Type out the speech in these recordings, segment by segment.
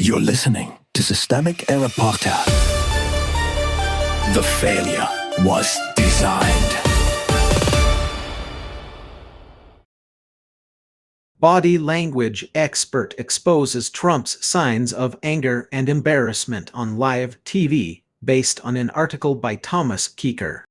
You're listening to Systemic Error Podcast. The failure was designed. Body language expert exposes Trump's signs of anger and embarrassment on live TV, based on an article by Thomas Keeker.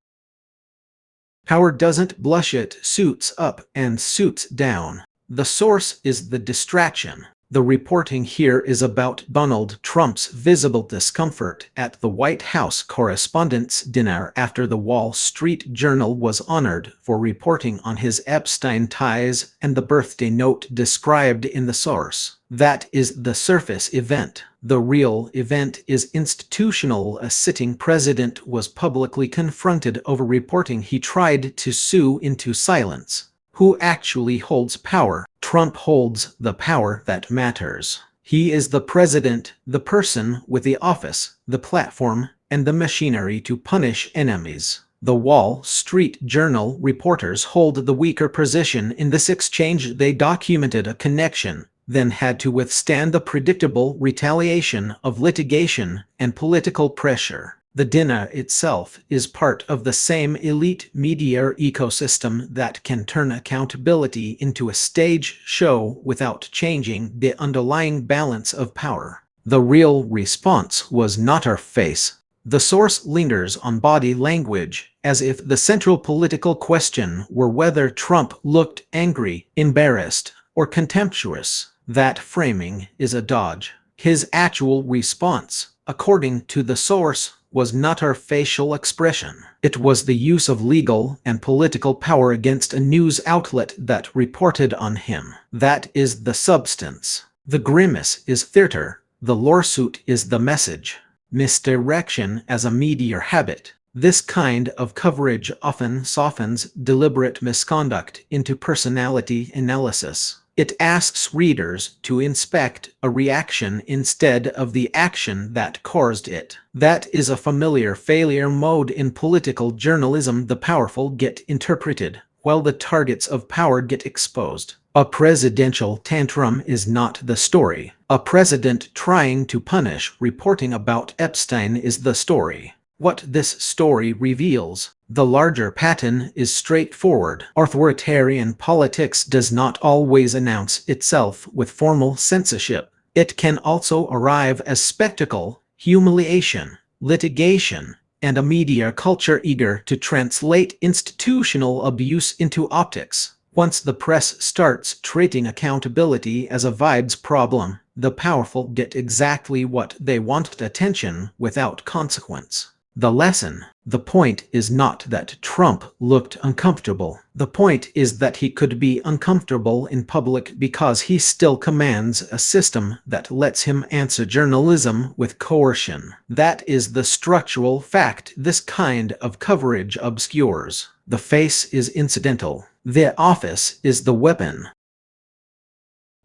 Power doesn't blush, it suits up and suits down. The source is the distraction. The reporting here is about Donald Trump's visible discomfort at the White House Correspondents Dinner after the Wall Street Journal was honored for reporting on his Epstein ties, and the birthday note described in the source. That is the surface event. The real event is institutional. A sitting president was publicly confronted over reporting he tried to sue into silence. Who actually holds power? Trump holds the power that matters. He is the president, the person with the office, the platform, and the machinery to punish enemies. The Wall Street Journal reporters hold the weaker position in this exchange. They documented a connection, then had to withstand the predictable retaliation of litigation and political pressure. The dinner itself is part of the same elite media ecosystem that can turn accountability into a stage show without changing the underlying balance of power. The real response was not our face. The source lingers on body language, as if the central political question were whether Trump looked angry, embarrassed, or contemptuous. That framing is a dodge. His actual response, according to the source, was not our facial expression. It was the use of legal and political power against a news outlet that reported on him. That is the substance. The grimace is theater. The lawsuit is the message. Misdirection as a media habit. This kind of coverage often softens deliberate misconduct into personality analysis. It asks readers to inspect a reaction instead of the action that caused it. That is a familiar failure mode in political journalism. The powerful get interpreted, while the targets of power get exposed. A presidential tantrum is not the story. A president trying to punish reporting about Epstein is the story. What this story reveals, the larger pattern, is straightforward. Authoritarian politics does not always announce itself with formal censorship. It can also arrive as spectacle, humiliation, litigation, and a media culture eager to translate institutional abuse into optics. Once the press starts treating accountability as a vibes problem, the powerful get exactly what they want: attention without consequence. The lesson. The point is not that Trump looked uncomfortable. The point is that he could be uncomfortable in public because he still commands a system that lets him answer journalism with coercion. That is the structural fact this kind of coverage obscures. The face is incidental. The office is the weapon.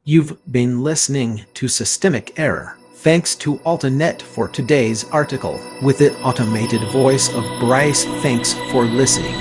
You've been listening to Systemic Error. Thanks to AltaNet for today's article. With it automated voice of Bryce. Thanks for listening.